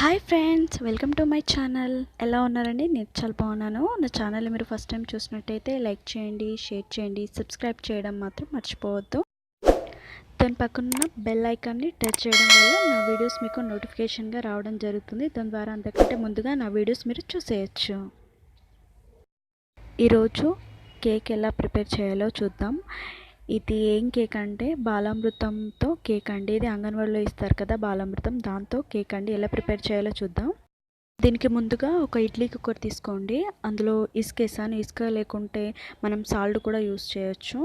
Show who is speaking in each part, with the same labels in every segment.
Speaker 1: Hi friends, welcome to my channel. ఎలా ఉన్నారండి? నేను చాలా బాగున్నాను. నా ఛానల్ మీరు ఫస్ట్ టైం చూసినట్టయితే లైక్ చేయండి, షేర్ చేయండి, సబ్స్క్రైబ్ చేయడం మాత్రం మర్చిపోవద్దు. దాని పక్కన బెల్ ఐకాన్ని టచ్ చేయడం వల్ల నా వీడియోస్ మీకు నోటిఫికేషన్గా రావడం జరుగుతుంది. దాని ద్వారా అంతకంటే ముందుగా నా వీడియోస్ మీరు చూసేయచ్చు. ఈరోజు కేక్ ఎలా ప్రిపేర్ చేయాలో చూద్దాం. ఇది ఏం కేక్ అంటే బాలామృతంతో కేక్ అండి. ఇది అంగన్వాడీలో ఇస్తారు కదా బాలామృతం, దాంతో కేక్ అండి. ఎలా ప్రిపేర్ చేయాలో చూద్దాం. దీనికి ముందుగా ఒక ఇడ్లీ కుక్కర్ తీసుకోండి. అందులో ఇసుక వేసాను. ఇసుక లేకుంటే మనం సాల్ట్ కూడా యూస్ చేయొచ్చు.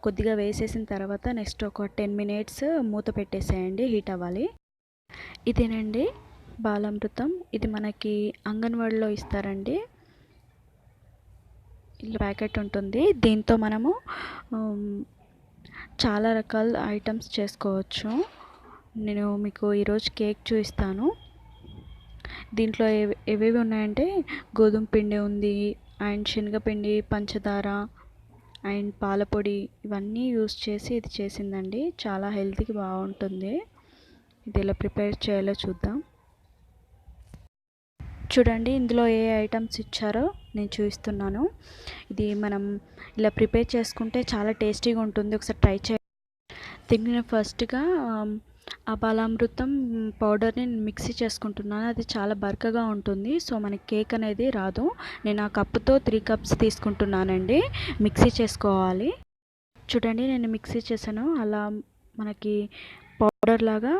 Speaker 1: కొద్దిగా వేసేసిన తర్వాత నెక్స్ట్ ఒక 10 మినిట్స్ మూత పెట్టేసేయండి, హీట్ అవ్వాలి. ఇదేనండి బాలామృతం. ఇది మనకి అంగన్వాడీలో ఇస్తారండి. ఇలా ప్యాకెట్ ఉంటుంది. దీంతో మనము చాలా రకాల ఐటమ్స్ చేసుకోవచ్చు. నేను మీకు ఈరోజు కేక్ చూపిస్తాను. దీంట్లో ఏవేవి ఉన్నాయంటే గోధుమ పిండి ఉంది, అండ్ శనగపిండి, పంచదార అండ్ పాలపొడి, ఇవన్నీ యూస్ చేసి ఇది చేసిందండి. చాలా హెల్తీకి బాగుంటుంది. ఇది ఎలా ప్రిపేర్ చేయాలో చూద్దాం. చూడండి, ఇందులో ఏ ఐటమ్స్ ఇచ్చారో నేను చూపిస్తున్నాను. ఇది మనం ఇలా ప్రిపేర్ చేసుకుంటే చాలా టేస్టీగా ఉంటుంది. ఒకసారి ట్రై చేయండి. దీన్ని నేను ఫస్ట్గా ఆ బాలామృతం పౌడర్ని మిక్సీ చేసుకుంటున్నాను. అది చాలా బరకగా ఉంటుంది, సో మనకి కేక్ అనేది రాదు. నేను ఆ కప్పుతో 3 కప్స్ తీసుకుంటున్నానండి. మిక్సీ చేసుకోవాలి. చూడండి, నేను మిక్సీ చేశాను. అలా మనకి పౌడర్ లాగా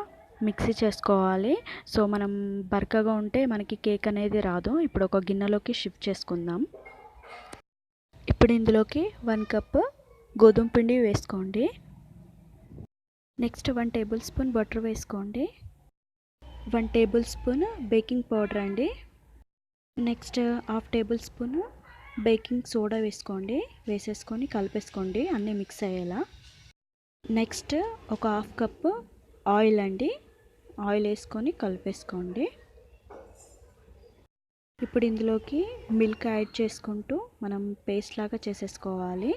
Speaker 1: మిక్సీ చేసుకోవాలి. సో మనం బరకగా ఉంటే మనకి కేక్ అనేది రాదు. ఇప్పుడు ఒక గిన్నెలోకి షిఫ్ట్ చేసుకుందాం. ఇప్పుడు ఇందులోకి 1 కప్ గోధుమ పిండి వేసుకోండి. నెక్స్ట్ 1 టేబుల్ స్పూన్ బటర్ వేసుకోండి. 1 టేబుల్ స్పూన్ బేకింగ్ పౌడర్ అండి. Next 1/2 table spoon baking soda వేసుకోండి. వేసేసుకొని కలిపేసుకోండి అన్నీ మిక్స్ అయ్యేలా. నెక్స్ట్ ఒక 1/2 కప్ ఆయిల్ అండి. ఆయిల్ వేసుకొని కలిపేసుకోండి. ఇప్పుడు ఇందులోకి మిల్క్ యాడ్ చేసుకుంటూ మనం పేస్ట్ లాగా చేసేసుకోవాలి.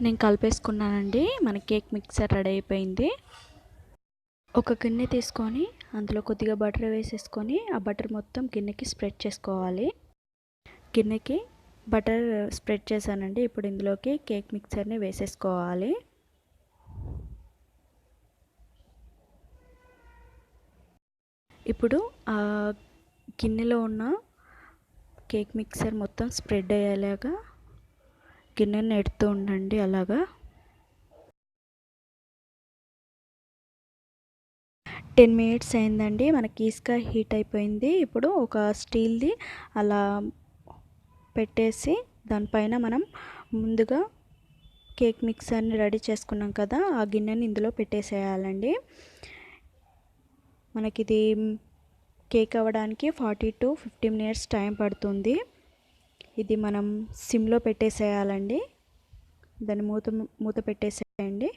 Speaker 1: నేను కలిపేసుకున్నానండి. మన కేక్ మిక్సర్ రెడీ అయిపోయింది. ఒక గిన్నె తీసుకొని అందులో కొద్దిగా బటర్ వేసేసుకొని ఆ బటర్ మొత్తం గిన్నెకి స్ప్రెడ్ చేసుకోవాలి. గిన్నెకి బటర్ స్ప్రెడ్ చేశానండి. ఇప్పుడు ఇందులోకి కేక్ మిక్సర్ని వేసేసుకోవాలి. ఇప్పుడు ఆ గిన్నెలో ఉన్న కేక్ మిక్సర్ మొత్తం స్ప్రెడ్ అయ్యేలాగా గిన్నెని నెడుతూ ఉండండి. అలాగా 10 మినిట్స్ అయిందండి. మనకి ఇసుక హీట్ అయిపోయింది. ఇప్పుడు ఒక స్టీల్ది అలా పెట్టేసి దానిపైన మనం ముందుగా కేక్ మిక్సర్ని రెడీ చేసుకున్నాం కదా, ఆ గిన్నెని ఇందులో పెట్టేసేయాలండి. మనకిది కేక్ అవ్వడానికి 40 to 50 మినిట్స్ టైం పడుతుంది. ఇది మనం సిమ్లో పెట్టేసేయాలండి. దాన్ని మూత పెట్టేసేయండి.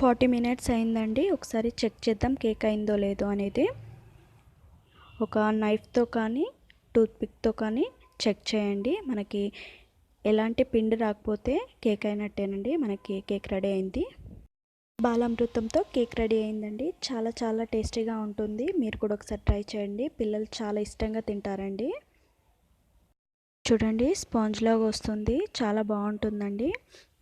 Speaker 1: 40 మినిట్స్ అయిందండి. ఒకసారి చెక్ చేద్దాం కేక్ అయిందో లేదో అనేది. ఒక నైఫ్తో కానీ టూత్పిక్తో కానీ చెక్ చేయండి. మనకి ఎలాంటి పిండి రాకపోతే కేక్ అయినట్టేనండి. మనకి కేక్ రెడీ అయింది. బాలామృతంతో కేక్ రెడీ అయిందండి. చాలా చాలా టేస్టీగా ఉంటుంది. మీరు కూడా ఒకసారి ట్రై చేయండి. పిల్లలు చాలా ఇష్టంగా తింటారండి. చూడండి, స్పాంజ్ లాగా వస్తుంది. చాలా బాగుంటుందండి.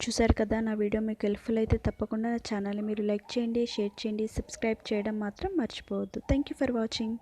Speaker 1: చూసారు కదా, నా వీడియో మీకు హెల్ప్ఫుల్ అయితే తప్పకుండా నా ఛానల్ని మీరు లైక్ చేయండి, షేర్ చేయండి, సబ్స్క్రైబ్ చేయడం మాత్రం మర్చిపోవద్దు. Thank you for watching.